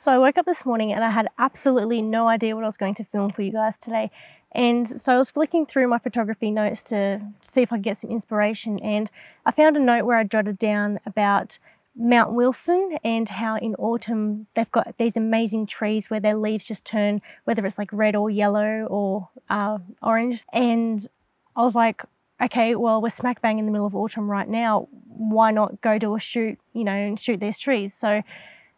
So I woke up this morning and I had absolutely no idea what I was going to film for you guys today. And so I was flicking through my photography notes to see if I could get some inspiration, and I found a note where I jotted down about Mount Wilson and how in autumn they've got these amazing trees where their leaves just turn, whether it's like red or yellow or orange. And I was like, okay, well, we're smack bang in the middle of autumn right now. Why not go do a shoot, and shoot these trees?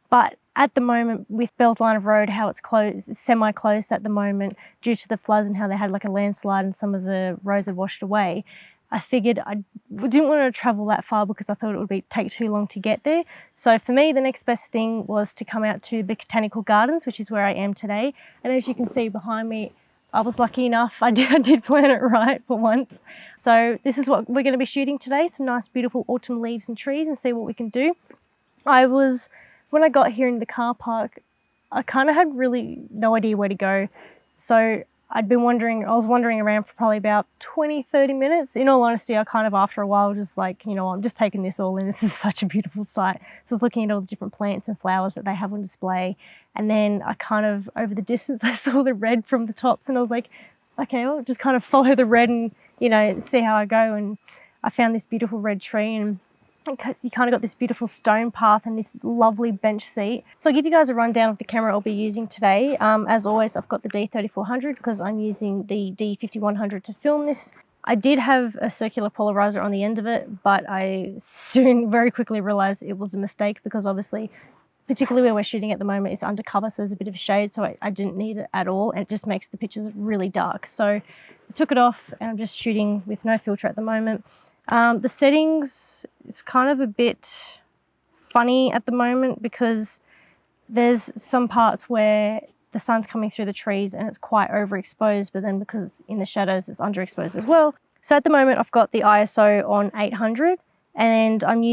But at the moment with Bell's Line of Road, how it's closed, semi-closed at the moment due to the floods and how they had like a landslide and some of the roads had washed away, I figured I didn't want to travel that far because I thought it would take too long to get there. So for me, the next best thing was to come out to Botanical Gardens, which is where I am today. And as you can see behind me, I was lucky enough, I did plan it right for once. So this is what we're going to be shooting today, some nice beautiful autumn leaves and trees, and see what we can do. When I got here in the car park, I kind of had really no idea where to go. So I was wandering around for probably about 20-30 minutes. In all honesty, I kind of after a while just like, I'm just taking this all in. This is such a beautiful sight. So I was looking at all the different plants and flowers that they have on display. And then I kind of, over the distance, I saw the red from the tops and I was like, okay, I'll just kind of follow the red and, see how I go. And I found this beautiful red tree, and you kind of got this beautiful stone path and this lovely bench seat. So I'll give you guys a rundown of the camera I'll be using today. As always, I've got the D3400 because I'm using the D5100 to film this. I did have a circular polarizer on the end of it, but I soon very quickly realized it was a mistake because obviously, particularly where we're shooting at the moment, it's undercover, so there's a bit of shade, so I didn't need it at all, and it just makes the pictures really dark. So I took it off and I'm just shooting with no filter at the moment. The settings is kind of a bit funny at the moment because there's some parts where the sun's coming through the trees and it's quite overexposed, but then because it's in the shadows, it's underexposed as well. So at the moment I've got the ISO on 800 and I'm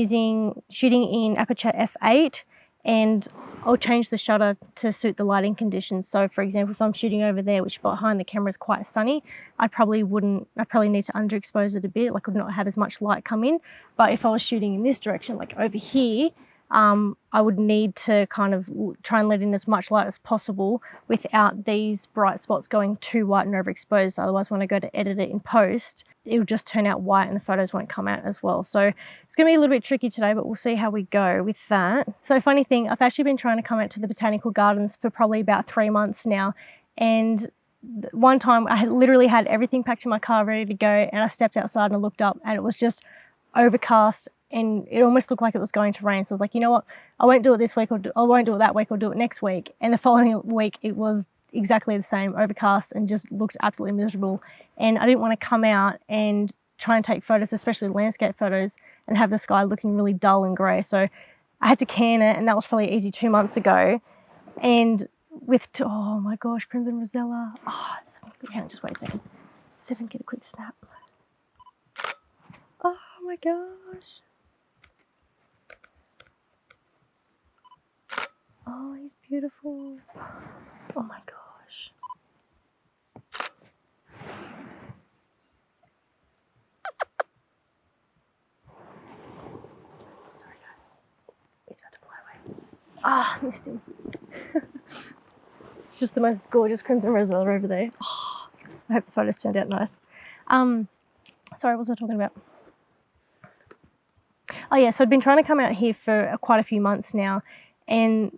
shooting in aperture f8, and I'll change the shutter to suit the lighting conditions. So for example, if I'm shooting over there, which behind the camera is quite sunny, I'd probably need to underexpose it a bit, like I would not have as much light come in. But if I was shooting in this direction, like over here, I would need to kind of try and let in as much light as possible without these bright spots going too white and overexposed. Otherwise, when I go to edit it in post, it'll just turn out white and the photos won't come out as well. So it's going to be a little bit tricky today, but we'll see how we go with that. So funny thing, I've actually been trying to come out to the Botanical Gardens for probably about 3 months now. And one time I had literally had everything packed in my car ready to go, and I stepped outside and I looked up and it was just overcast and it almost looked like it was going to rain. So I was like, you know what, I won't do it this week, or I won't do it that week, I'll do it next week. And the following week it was exactly the same, overcast, and just looked absolutely miserable. And I didn't want to come out and try and take photos, especially landscape photos, and have the sky looking really dull and grey. So I had to can it, and that was probably easy 2 months ago. And oh my gosh, Crimson Rosella. Hang on, just wait a second. Seven, get a quick snap. Oh my gosh. Oh, he's beautiful. Oh my gosh. Sorry guys, he's about to fly away. Missed him. Just the most gorgeous Crimson Rosella over there. Oh, I hope the photos turned out nice. Sorry, what was I talking about? Oh yeah, so I'd been trying to come out here for quite a few months now, and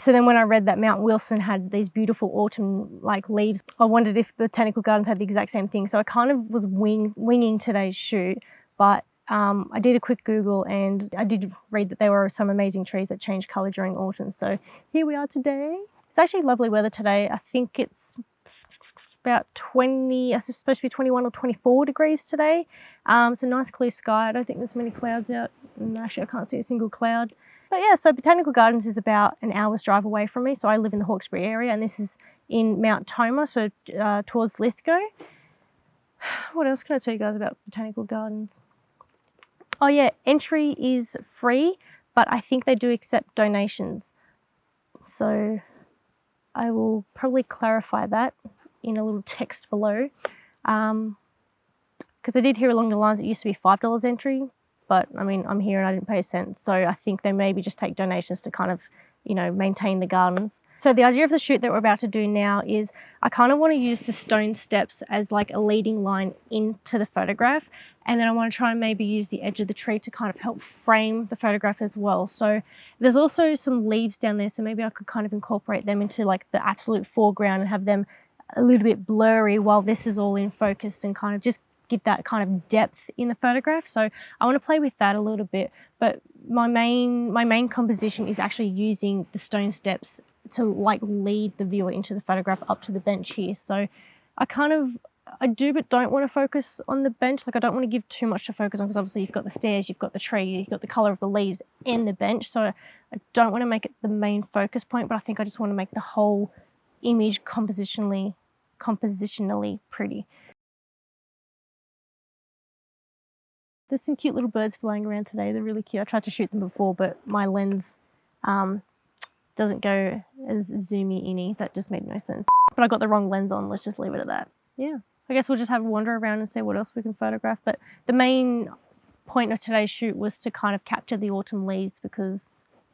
so then when I read that Mount Wilson had these beautiful autumn like leaves, I wondered if Botanical Gardens had the exact same thing. So I kind of was winging today's shoot, but I did a quick Google and I did read that there were some amazing trees that change colour during autumn. So here we are today. It's actually lovely weather today. I think it's about it's supposed to be 21 or 24 degrees today. It's a nice clear sky. I don't think there's many clouds out. And actually, I can't see a single cloud. But yeah, so Botanical Gardens is about an hour's drive away from me. So I live in the Hawkesbury area, and this is in Mount Tomah, so towards Lithgow. What else can I tell you guys about Botanical Gardens? Oh yeah, entry is free, but I think they do accept donations. So I will probably clarify that in a little text below. Because I did hear along the lines it used to be $5 entry, but I mean, I'm here and I didn't pay a cent. So I think they maybe just take donations to kind of, you know, maintain the gardens. So the idea of the shoot that we're about to do now is I kind of want to use the stone steps as like a leading line into the photograph. And then I want to try and maybe use the edge of the tree to kind of help frame the photograph as well. So there's also some leaves down there, so maybe I could kind of incorporate them into like the absolute foreground and have them a little bit blurry while this is all in focus, and kind of just give that kind of depth in the photograph. So I want to play with that a little bit, but my main composition is actually using the stone steps to like lead the viewer into the photograph up to the bench here. So I do but don't want to focus on the bench. Like I don't want to give too much to focus on, because obviously you've got the stairs, you've got the tree, you've got the color of the leaves and the bench. So I don't want to make it the main focus point, but I think I just want to make the whole image compositionally pretty. There's some cute little birds flying around today. They're really cute. I tried to shoot them before, but my lens doesn't go as zoomy-in-y. That just made no sense. But I got the wrong lens on. Let's just leave it at that. Yeah, I guess we'll just have a wander around and see what else we can photograph. But the main point of today's shoot was to kind of capture the autumn leaves, because,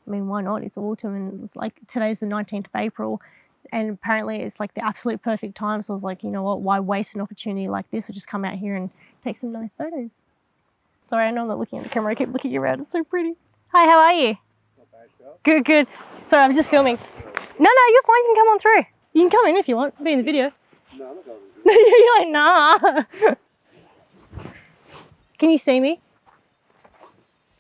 I mean, why not? It's autumn, and it's like today's the 19th of April. And apparently it's like the absolute perfect time. So I was like, you know what, why waste an opportunity like this? I'll just come out here and take some nice photos. Sorry, I know I'm not looking at the camera. I keep looking around. It's so pretty. Hi, how are you? Not bad, Charles. Good, good. Sorry, I'm just filming. No, you're fine. You can come on through. You can come in if you want. Be in the video. No, I'm not going to. You're like, nah. Can you see me?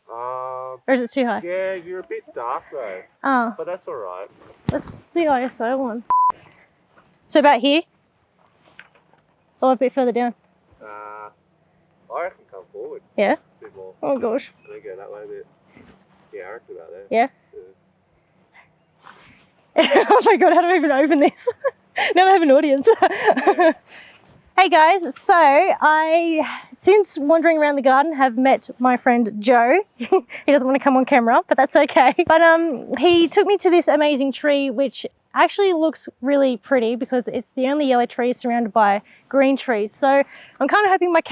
Or is it too high? Yeah, you're a bit dark though. Oh. But that's all right. That's the ISO one. So about here? Or a bit further down? I reckon come forward. Yeah? A bit more. Oh gosh. I think go that way a bit. Yeah, I reckon about there. Yeah? Oh my god, how do I even open this? Now I have an audience. Yeah. Hey guys, so I, since wandering around the garden, have met my friend Joe. He doesn't want to come on camera, but that's okay. But he took me to this amazing tree, which actually looks really pretty because it's the only yellow tree surrounded by green trees. So I'm kind of hoping I'm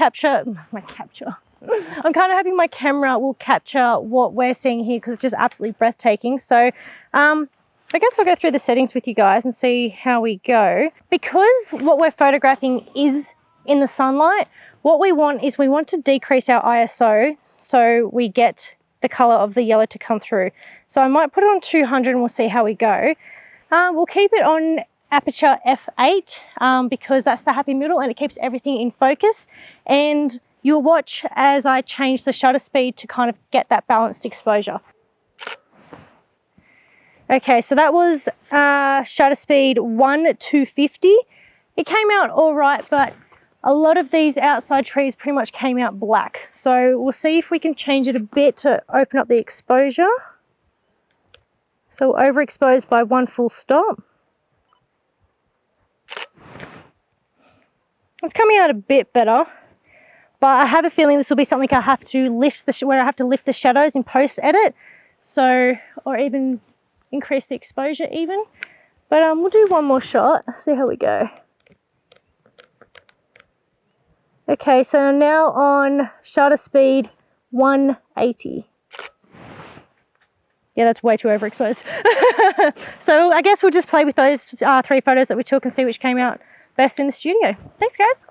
kind of hoping my camera will capture what we're seeing here, because it's just absolutely breathtaking. So I guess I'll go through the settings with you guys and see how we go. Because what we're photographing is in the sunlight, what we want to decrease our ISO so we get the color of the yellow to come through. So I might put it on 200 and we'll see how we go. We'll keep it on aperture f8 because that's the happy middle and it keeps everything in focus. And you'll watch as I change the shutter speed to kind of get that balanced exposure. Okay, so that was shutter speed 1:250. It came out all right, but a lot of these outside trees pretty much came out black. So we'll see if we can change it a bit to open up the exposure. So overexposed by one full stop. It's coming out a bit better, but I have a feeling this will be something I have to lift where I have to lift the shadows in post edit. So, or even increase the exposure even. But we'll do one more shot, see how we go. Okay, so now on shutter speed 180. Yeah, that's way too overexposed. So I guess we'll just play with those 3 photos that we took and see which came out best in the studio. Thanks guys.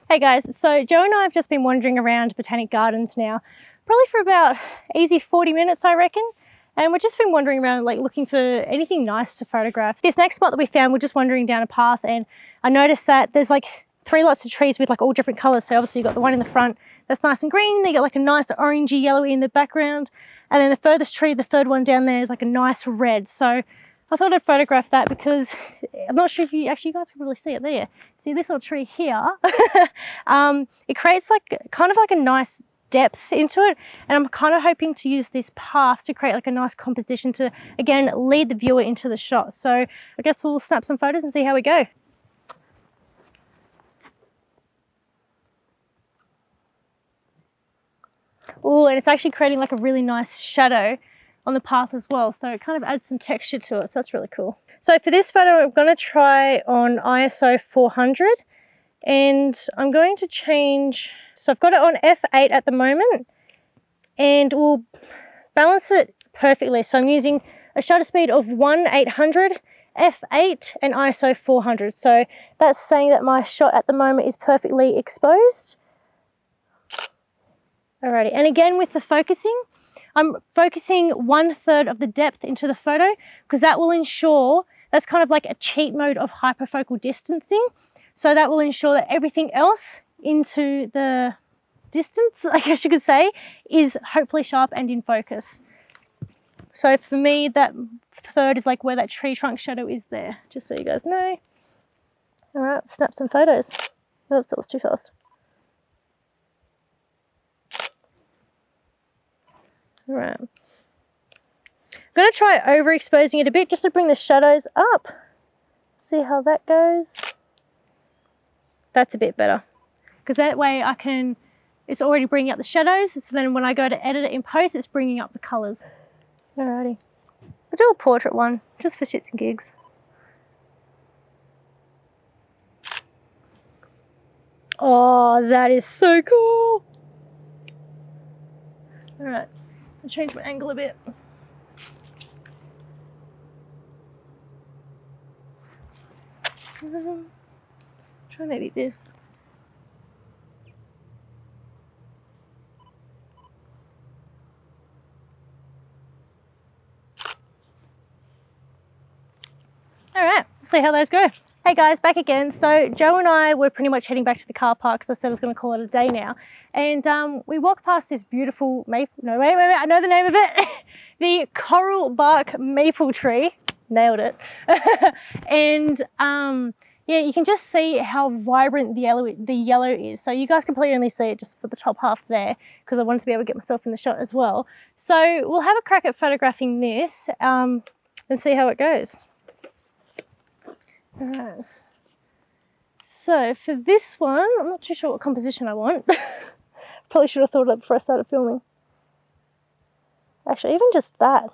Hey guys, so Joe and I have just been wandering around Botanic Gardens now, probably for about easy 40 minutes I reckon. And we've just been wandering around like looking for anything nice to photograph. This next spot that we found, we're just wandering down a path and I noticed that there's like 3 lots of trees with like all different colors. So obviously you've got the one in the front that's nice and green, they got like a nice orangey yellowy in the background. And then the furthest tree, the third one down there, is like a nice red. So I thought I'd photograph that because I'm not sure if you guys can probably see it there. See this little tree here? It creates like kind of like a nice depth into it, and I'm kind of hoping to use this path to create like a nice composition to again lead the viewer into the shot. So I guess we'll snap some photos and see how we go. Oh, and it's actually creating like a really nice shadow on the path as well, so it kind of adds some texture to it, so that's really cool. So for this photo I'm going to try on ISO 400 and I'm going to change, so I've got it on f8 at the moment and we'll balance it perfectly. So I'm using a a shutter speed of 1/800, f8 and ISO 400. So that's saying that my shot at the moment is perfectly exposed. Alrighty, and again with the focusing, I'm focusing 1/3 of the depth into the photo because that will ensure, that's kind of like a cheat mode of hyperfocal distancing. So that will ensure that everything else into the distance, I guess you could say, is hopefully sharp and in focus. So for me, that third is like where that tree trunk shadow is there, just so you guys know. All right, snap some photos. Oops, that was too fast. All right. I'm gonna try overexposing it a bit just to bring the shadows up. See how that goes. That's a bit better, because that way I can, it's already bringing up the shadows, so then when I go to edit it in post, it's bringing up the colors. Alrighty. I'll do a portrait one, just for shits and gigs. Oh, that is so cool. Alright, I'll change my angle a bit. Try maybe this. All right, let's see how those go. Hey guys, back again. So Joe and I were pretty much heading back to the car park because I said I was going to call it a day now. And we walked past this beautiful maple, no wait, I know the name of it. The coral bark maple tree. Nailed it. And yeah, you can just see how vibrant the yellow is. So you guys can probably only see it just for the top half there because I wanted to be able to get myself in the shot as well. So we'll have a crack at photographing this and see how it goes. Alright, so for this one, I'm not too sure what composition I want. Probably should have thought of that before I started filming. Actually, even just that.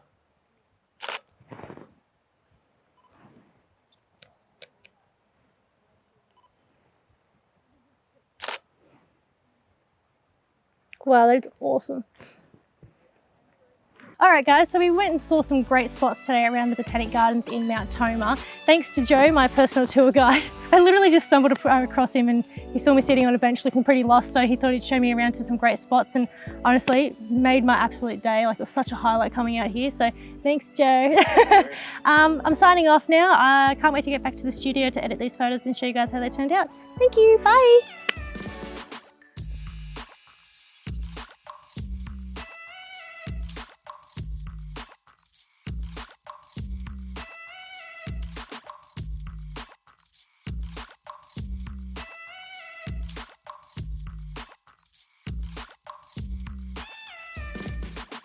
Wow, that's awesome. Alright guys, so we went and saw some great spots today around the Botanic Gardens in Mount Tomah. Thanks to Joe, my personal tour guide. I literally just stumbled across him and he saw me sitting on a bench looking pretty lost, so he thought he'd show me around to some great spots, and honestly, made my absolute day. Like, it was such a highlight coming out here, so thanks Joe. I'm signing off now. I can't wait to get back to the studio to edit these photos and show you guys how they turned out. Thank you, bye!